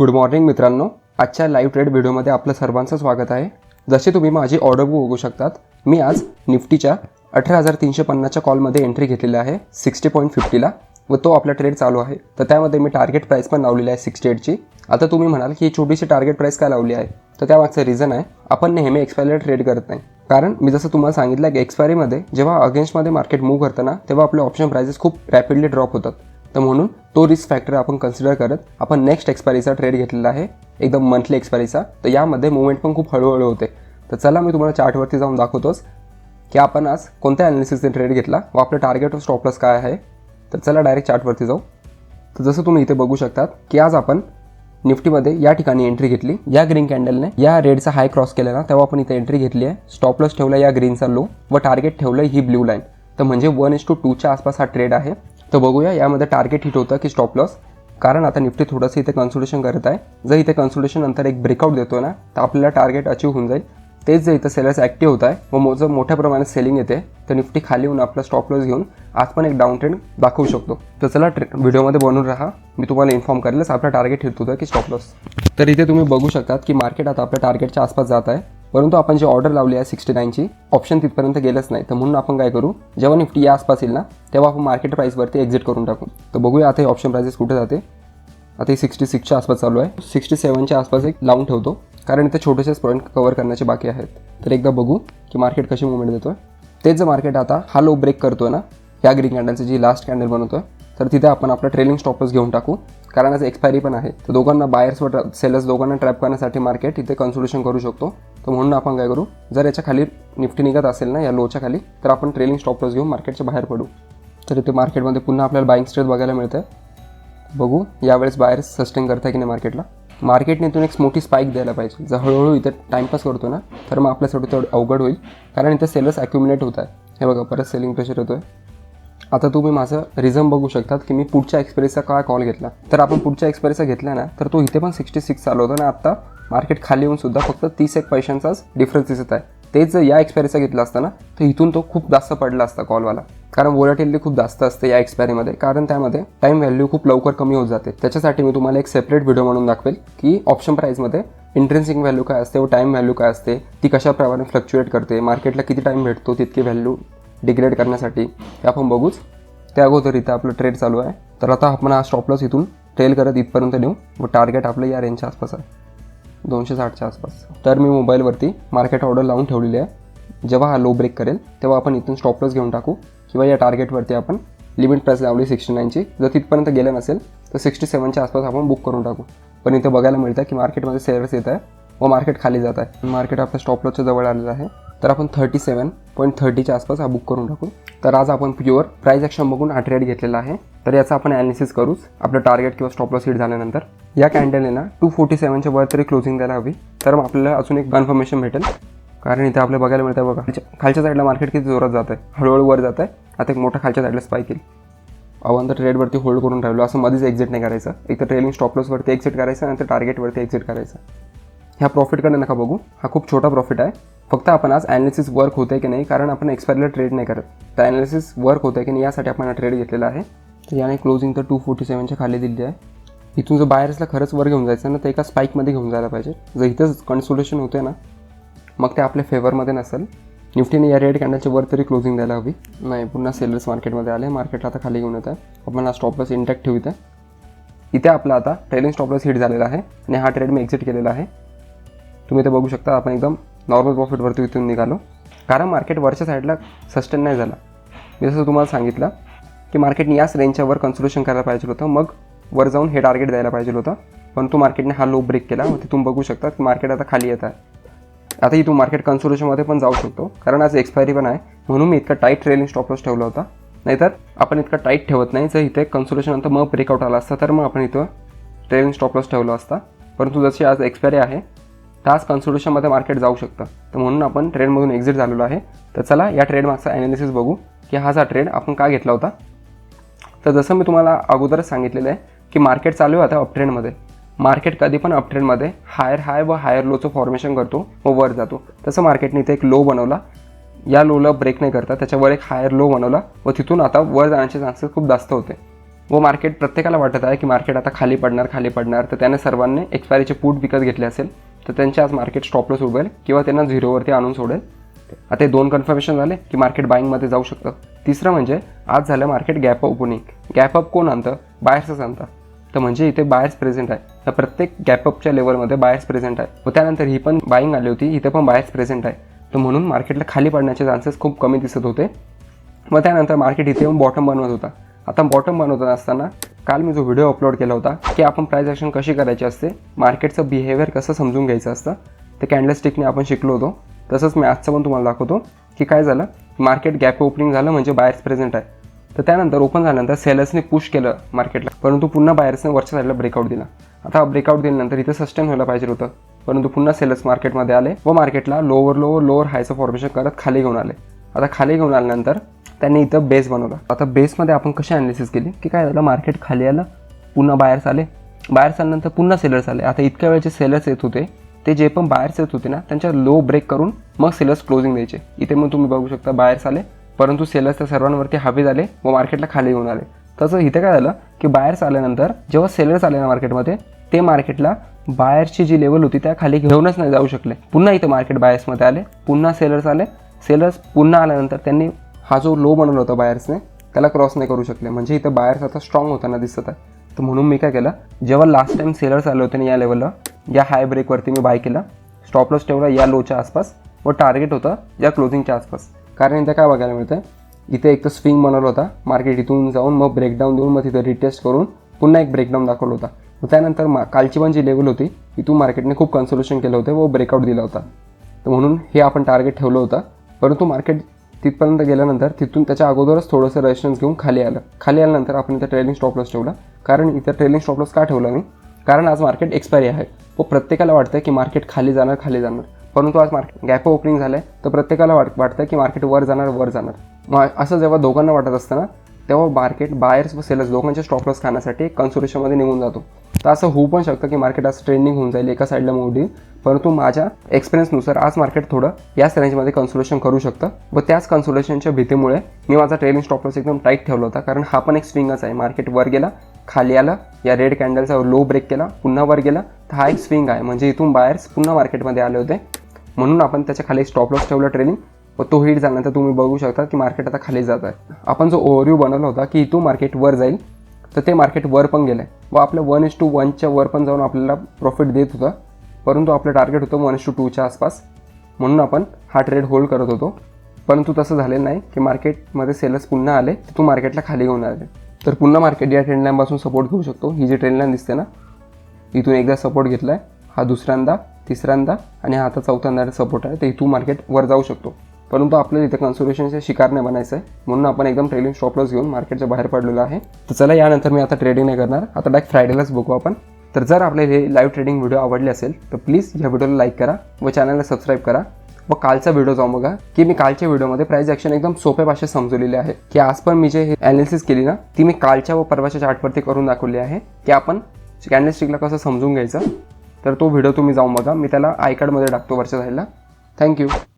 Good morning मित्रांनो, आजच्या live trade व्हिडिओमध्ये आपलं सर्वांचं स्वागत आहे। जसे तुम्ही माझी ऑर्डर बुक बघू शकतात, मी आज निफ्टीच्या 18,350च्या कॉलमध्ये एंट्री घेतलेली आहे 60.50ला व तो आपला ट्रेड चालू आहे। तर त्यामध्ये मी टार्गेट प्राइस पण लावलेली आहे 68ची। आता तुम्ही म्हणाल की ही छोटीशी टार्गेट प्राइस काय लावली आहे, तर त्यामागचं रिझन आहे आपण नेहमी एक्सपायरीला ट्रेड करत नाही। कारण मी जसं तुम्हाला सांगितलं की एक्सपायरीमध्ये जेव्हा अगेन्स्टमध्ये मार्केट मूव्ह करतं ना, तेव्हा आपले ऑप्शन प्राइसेस खूप रॅपिडली ड्रॉप होतात। तर म्हणून तो रिस्क फॅक्टर आपण कन्सिडर करत आपण नेक्स्ट एक्सपायरीचा ट्रेड घेतलेला आहे, एकदम मंथली एक्सपायरीचा। तर यामध्ये मुवमेंट पण खूप हळूहळू होते। तर चला मी तुम्हाला चार्टवरती जाऊन दाखवतोच की आपण आज कोणत्या ॲनालिसिसने ट्रेड घेतला व आपलं टार्गेट व स्टॉप लॉस काय आहे। तर चला डायरेक्ट चार्टवरती जाऊ। तर जसं तुम्ही इथे बघू शकतात की आज आपण निफ्टीमध्ये या ठिकाणी एंट्री घेतली, या ग्रीन कॅन्डलने या रेडचा हाय क्रॉस केला ना, तेव्हा आपण इथे एंट्री घेतली आहे। स्टॉप लॉस ठेवला या ग्रीनचा लो व टार्गेट ठेवलं ही ब्लू लाईन। तर म्हणजे 1:2च्या आसपास हा ट्रेड आहे। तर बघूया यामध्ये टार्गेट हिट होतं की स्टॉप लॉस, कारण आता निफ्टी थोडंसं इथे कन्सोलिडेशन करत आहे। जर इथे कन्सोलिडेशन नंतर एक ब्रेकआउट देतो ना, तर आपल्याला टार्गेट अचीव होऊन जाईल। तेच जर इथं सेलर्स ॲक्टिव्ह होत आहे व जर मोठ्या प्रमाणात सेलिंग येते तर निफ्टी खाली येऊन आपला स्टॉप लॉस घेऊन आज पण एक डाऊन ट्रेंड दाखवू शकतो। तर चला व्हिडिओमध्ये बनून राहा, मी तुम्हाला इन्फॉर्म करेलच आपला टार्गेट हिट होतं की स्टॉप लॉस। तर इथे तुम्ही बघू शकतात की मार्केट आता आपल्या टार्गेटच्या आसपास जात आहे, परंतु आपण जी ऑर्डर लावली आहे 69ची ऑप्शन तिथपर्यंत गेलंच नाही। तर म्हणून आपण काय करू, जेव्हा निफ्टी या आसपास येईल ना, तेव्हा आपण मार्केट प्राइसवरती एक्झिट करून टाकू। तर बघूया आता हे ऑप्शन प्राइसेस कुठे जाते। आता 66च्या आसपास चालू आहे, 67च्या आसपास एक लावून ठेवतो, कारण इथे छोटेसेच पॉईंट कव्हर करण्याचे बाकी आहेत। तर एकदा बघू की मार्केट कशी मुवमेंट देतोय। तेच जर मार्केट आता हा लो ब्रेक करतोय ना, या ग्रीन कॅन्डलची जी लास्ट कॅन्डल बनवतोय, तर तिथे आपण आपला ट्रेलिंग स्टॉप लॉस घेऊन टाकू, कारण आज एक्सपायरी पण आहे। तर दोघांना बायर्स व सेलर्स दोघांना ट्रॅप करण्यासाठी मार्केट इथे कन्सोलिडेशन करू शकतो। तर म्हणून आपण काय करू, जर याच्या खाली निफ्टी निघत असेल ना या लोच्या खाली, तर आपण ट्रेलिंग स्टॉप लॉस घेऊन मार्केटच्या बाहेर पडू। तर इथे मार्केटमध्ये पुन्हा आपल्याला बाईंग स्ट्रेंथ बघायला मिळतं। बघू यावेळेस बायर्स सस्टेन करताय की नाही मार्केटला। मार्केटने इथून एक मोठी स्पाइक द्यायला पाहिजे। जर हळूहळू इथे टाइमपास करतो ना, तर मग आपल्यासाठी थोडं अवघड होईल, कारण इथे सेलर्स ॲक्युमुलेट होत आहे। हे बघा परत सेलिंग प्रेशर येतोय। आता तुम्ही माझं रिझन बघू शकतात की मी पुढच्या एक्सपायरीचा काय कॉल घेतला। तर आपण पुढच्या एक्सपायरीचा घेतला ना, तर तो इथे पण 66 चालू होता ना, आता मार्केट खाली येऊन सुद्धा फक्त 31 पैशांचाच डिफरन्स दिसत आहे। तेच जर या एक्सपायरीचा घेतला असता ना, तर इथून तो खूप जास्त पडला असता कॉलवाला, कारण वोलॅटिलिटी खूप जास्त असते या एक्सपायरीमध्ये, कारण त्यामध्ये टाईम व्हॅल्यू खूप लवकर कमी होत जाते। त्याच्यासाठी मी तुम्हाला एक सेपरेट व्हिडिओ म्हणून दाखवेल की ऑप्शन प्राईसमध्ये इंट्रिन्सिक व्हॅल्यू काय असते व टाईम व्हॅल्यू काय असते, ती कशाप्रमाणे फ्लक्च्युएट करते, मार्केटला किती टाईम भेटतो तितकी व्हॅल्यू डिग्रेड करण्यासाठी, हे आपण बघूच। त्या अगोदर इथं आपलं ट्रेड चालू आहे। तर आता आपण हा स्टॉप लॉस इथून ट्रेल करत इथपर्यंत नेऊ व टार्गेट आपलं या रेंजच्या आसपास आहे, 260च्या आसपास। तर मी मोबाईलवरती मार्केट ऑर्डर लावून ठेवलेली आहे। जेव्हा हा लो ब्रेक करेल तेव्हा आपण इथून स्टॉप लॉस घेऊन टाकू, किंवा या टार्गेटवरती आपण लिमिट प्राइस लावली 69ची। जर तिथपर्यंत गेलं नसेल तर 67च्या आसपास आपण बुक करून टाकू। पण इथे बघायला मिळतं की मार्केटमध्ये सेलर्स येत आहे व मार्केट खाली जात आहे। मार्केट आपल्या स्टॉप लॉसच्या जवळ आलेलं आहे, तर आपण 37.30च्या आसपास हा बुक करून टाकू। तर आज आपण प्युअर प्राइस ॲक्शन बघून हा ट्रेड घेतलेला आहे। तर याचा आपण ॲनालिसिस करूच आपलं टार्गेट किंवा स्टॉप लॉस हिट झाल्यानंतर। या कॅन्डलने ना 247च्या वर तरी क्लोजिंग द्यायला हवी, तर मग आपल्याला अजून एक कन्फर्मेशन भेटेल। कारण इथे आपल्याला बघायला मिळतं बघा, खालच्या साईडला मार्केट किती जोरात जात आहे, हळूहळू वर जात आहे। आता एक मोठा खालच्या साईडला स्पाइक येईल। आपण तर ट्रेडवरती होल्ड करून राहिलो, असं मध्येच एक्झिट नाही करायचं। एक तर ट्रेलिंग स्टॉप लॉसवरती एक्झिट करायचं, नंतर टार्गेटवरती एक्झिट करायचं। ह्या प्रॉफिटकडे नका बघू, हा खूप छोटा प्रॉफिट आहे। फक्त आपण आज ॲनालिसिस वर्क होतं की नाही, कारण आपण एक्सपायरीला ट्रेड नाही करत, तर ॲनालिसिस वर्क होतं की नाही यासाठी आपण हा ट्रेड घेतलेला आहे। तर याने क्लोजिंग तर 247च्या खाली दिली आहे। इथून जर बायर्सला खरंच वर घेऊन जायचं ना, तर एका स्पाईकमध्ये घेऊन जायला पाहिजे। जर इथंच कन्सोलिडेशन होते ना, मग ते आपल्या फेवरमध्ये नसेल। निफ्टीने या रेड कॅन्डलच्या वर तरी क्लोजिंग द्यायला हवी। नाही, पुन्हा सेलर्स मार्केटमध्ये आले, मार्केटला आता खाली घेऊन येत आहे। आपण हा स्टॉप लॉस इंटॅक्ट ठेवू इथे आपला आता ट्रेलिंग स्टॉप लॉस हिट झालेला आहे आणि हा ट्रेड मी एक्झिट केलेला आहे। तुम्ही इथे बघू शकता आपण एकदम नॉर्मल प्रॉफिटवरती इथून निघालो, कारण मार्केट वरच्या साईडला सस्टेन नाही झाला। मी जसं तुम्हाला सांगितलं की मार्केटने याच रेंजच्या वर कन्सोलिडेशन करायला पाहिजे होतं, मग वर जाऊन हे टार्गेट द्यायला पाहिजे होतं, परंतु मार्केटने हा लो ब्रेक केला व तिथून बघू शकता की मार्केट आता खाली येत आहे। आता इथून मार्केट कन्सोलिडेशनमध्ये पण जाऊ शकतो, कारण आज एक्सपायरी पण आहे, म्हणून मी इतका टाईट ट्रेलिंग स्टॉप लॉस ठेवला होता। नाहीतर आपण इतका टाईट ठेवत नाही। जर इथे कन्सोलिडेशन नंतर मग ब्रेकआउट आला असता तर मग आपण इथं ट्रेलिंग स्टॉप लॉस ठेवला असता, परंतु जशी आज एक्सपायरी आहे तर आज कन्सोलिडेशनमध्ये मार्केट जाऊ शकतं। तर म्हणून आपण ट्रेडमधून एक्झिट झालेलो आहे। तर चला या ट्रेड मागचा ॲनालिसिस बघू की हा ट्रेड आपण का घेतला होता। तर जसं मी तुम्हाला अगोदरच सांगितलेलं आहे की मार्केट चालू आहे आता अपट्रेंडमध्ये। मार्केट कधी पण अपट्रेंडमध्ये हायर हाय व हायर लोचं फॉर्मेशन करतो व वर जातो। तसं मार्केटने इथे एक लो बनवला, या लोला ब्रेक नाही करता त्याच्यावर एक हायर लो बनवला व तिथून आता वर जाण्याचे चान्सेस खूप जास्त होते। व मार्केट प्रत्येकाला वाटत आहे की मार्केट आता खाली पडणार, तर त्याने सर्वांनी एक्सपायरीचे पुट विकत घेतले असेल तर त्यांचे आज मार्केट स्टॉप लॉस उडवेल किंवा त्यांना झिरोवरती आणून सोडेल. आता हे 2 कन्फर्मेशन झाले की मार्केट बाईंगमध्ये जाऊ शकतं. तिसरं म्हणजे आज झालं market gap opening. Gap up कोण आणतं? बायर्सच आणतं. तर म्हणजे इथे बायर्स प्रेझेंट आहे. तर प्रत्येक गॅप अपच्या लेवलमध्ये बायर्स प्रेझेंट आहे व त्यानंतर ही पण बाईंग आली होती, इथे पण बायर्स प्रेझेंट आहे. तर म्हणून मार्केटला खाली पडण्याचे चान्सेस खूप कमी दिसत होते. मग त्यानंतर मार्केट इथे येऊन बॉटम बनवत होता. आता बॉटम बनवत असताना काल मी जो व्हिडिओ अपलोड केला होता की आपण प्राइस ॲक्शन कशी करायची असते, मार्केटचं बिहेवियर कसं समजून घ्यायचं असतं, ते कॅन्डलस्टिकने आपण शिकलो होतो. तसंच मी आजचं पण तुम्हाला दाखवतो की काय झालं. मार्केट गॅप ओपनिंग झालं म्हणजे बायर्स प्रेझेंट आहे. तर त्यानंतर ओपन झाल्यानंतर सेलर्सने पुश केलं मार्केटला, परंतु पुन्हा बायर्सने वरच्या साईडला ब्रेकआउट दिला. आता ब्रेकआउट दिल्यानंतर इथे सस्टेन व्हायला पाहिजे होतं, परंतु पुन्हा सेलर्स मार्केटमध्ये आले व मार्केटला लोअर हायचं फॉर्मेशन करत खाली घेऊन आले. आता खाली घेऊन आल्यानंतर त्यांनी इथं बेस बनवला. आता बेसमध्ये आपण कशी ॲनालिसिस केली की काय झालं, मार्केट खाली आलं, पुन्हा बायर्स आले, बायर्स आल्यानंतर पुन्हा सेलर्स आले. आता इतक्या वेळ जे सेलर्स येत होते ते जे पण बायर्स येत होते ना, त्यांच्या लो ब्रेक करून मग सेलर्स क्लोजिंग द्यायचे. इथे मग तुम्ही बघू शकता बायर्स आले, परंतु सेलर्स त्या सर्वांवरती हवे झाले व मार्केटला खाली घेऊन आले. तसं इथे काय झालं की बायर्स आल्यानंतर जेव्हा सेलर्स आले ना मार्केटमध्ये, ते मार्केटला बायर्सची जी लेवल होती त्या खाली घेऊनच नाही जाऊ शकले. पुन्हा इथे मार्केट बायर्समध्ये आले, पुन्हा सेलर्स आले, सेलर्स पुन्हा आल्यानंतर त्यांनी हा जो लो बनवला होता बायर्सने त्याला क्रॉस नाही करू शकले. म्हणजे इथं बायर्स आता स्ट्रॉंग होताना दिसत आहे. तर म्हणून मी काय केलं, जेव्हा लास्ट टाइम सेलर्स आले होते ना या लेवलला, या हाय ब्रेकवरती मी बाय केला, स्टॉप लॉस ठेवला या लोच्या आसपास व टार्गेट होतं या क्लोजिंगच्या आसपास. कारण इथं काय बघायला मिळतं, इथे एक तर स्विंग बनवला होता, मार्केट इथून जाऊन मग ब्रेकडाऊन देऊन मग तिथे रिटेस्ट करून पुन्हा एक ब्रेकडाऊन दाखवला होता. व त्यानंतर कालची पण जी लेवल होती इथून मार्केटने खूप कन्सोल्युशन केलं होतं व ब्रेकआउट दिला होता. तर म्हणून हे आपण टार्गेट ठेवलं होतं. परंतु मार्केट तिथपर्यंत गेल्यानंतर तिथून त्याच्या अगोदरच थोडंसं रेजिस्टन्स घेऊन खाली आल्यानंतर आपण इथं ट्रेलिंग स्टॉप लॉस ठेवला. कारण इथं ट्रेलिंग स्टॉप लॉस का ठेवला मी, कारण आज मार्केट एक्सपायरी आहे व प्रत्येकाला वाटतं की मार्केट खाली जाणार, परंतु आज मार्केट गॅप ओपनिंग झालं आहे. तर प्रत्येकाला वाटतं की मार्केट वर जाणार. मग असं जेव्हा दोघांना वाटत असतं ना, तेव्हा मार्केट बायर्स व सेलर्स दोघांचे स्टॉप लॉस खाण्यासाठी कन्सोल्युशनमध्ये निघून जातो. तर असं होऊ पण शकतं की मार्केट आज ट्रेंडिंग होऊन जाईल, एका साईडला मोठी. परंतु माझ्या एक्सपिरियन्सनुसार आज मार्केट थोडं याच रेंजमध्ये कन्सोल्युशन करू शकतं व त्याच कन्सोल्युशनच्या भीतीमुळे मी माझा ट्रेलिंग स्टॉप लॉस एकदम टाईट ठेवला होता. कारण हा पण एक स्विंगच आहे. मार्केट वर गेला, खाली आला, या रेड कॅन्डलचा लो ब्रेक केला, पुन्हा वर गेला, तर हा एक स्विंग आहे. म्हणजे इथून बायर्स पुन्हा मार्केटमध्ये आले होते, म्हणून आपण त्याच्या खाली स्टॉप लॉस ठेवला ट्रेलिंग व तो हिट झाल्यानंतर तुम्ही बघू शकता की मार्केट आता खाली जात आहे. आपण जो ओव्हरव्ह्यू बनवला होता की इथून मार्केट वर जाईल, तर ते मार्केट वर पण गेलं आहे व आपलं 1:1च्या वर पण जाऊन आपल्याला प्रॉफिट देत होतं. परंतु आपलं टार्गेट होतं 1:2च्या आसपास, म्हणून आपण हा ट्रेड होल्ड करत होतो. परंतु तसं झालेलं नाही की मार्केटमध्ये सेलर्स पुन्हा आले, तिथून मार्केटला खाली घेऊन आले. तर पुन्हा मार्केट या ट्रेंड लाईनपासून सपोर्ट घेऊ शकतो. ही जी ट्रेंड लाईन दिसते ना, इथून एकदा सपोर्ट घेतला आहे, हा दुसऱ्यांदा, तिसऱ्यांदा आणि हा आता चौथ्यांदा सपोर्ट आहे. तर इथून मार्केट वर जाऊ शकतो. परंतु आपल्याला इथे कन्सोल्युशनचे शिकार नाही बनायचं आहे, म्हणून आपण एकदम ट्रेलिंग स्टॉप लॉस घेऊन मार्केटच्या बाहेर पडलेलो आहे. तर चला, यानंतर मी आता ट्रेडिंग नाही करणार, आता डायरेक्ट फ्रायडेलाच बघू आपण. तर जर आपल्याला हे लाईव्ह ट्रेडिंग व्हिडिओ आवडले असेल तर प्लीज या व्हिडिओला लाईक करा व चॅनलला सबस्क्राईब करा व कालचा व्हिडिओ जाऊन बघा की मी कालच्या व्हिडिओमध्ये प्राइस ॲक्शन एकदम सोप्या भाषेत समजवलेले आहे. की आज पण मी जे ॲनालिसिस केली ना, ती मी कालच्या व परवाच्या चार्टवरती करून दाखवली आहे की आपण कॅन्डलस्टिकला कसं समजून घ्यायचं. तर तो व्हिडिओ तुम्ही जाऊन बघा, मी त्याला आय कार्डमध्ये टाकतो वरच्या साईडला. थँक्यू.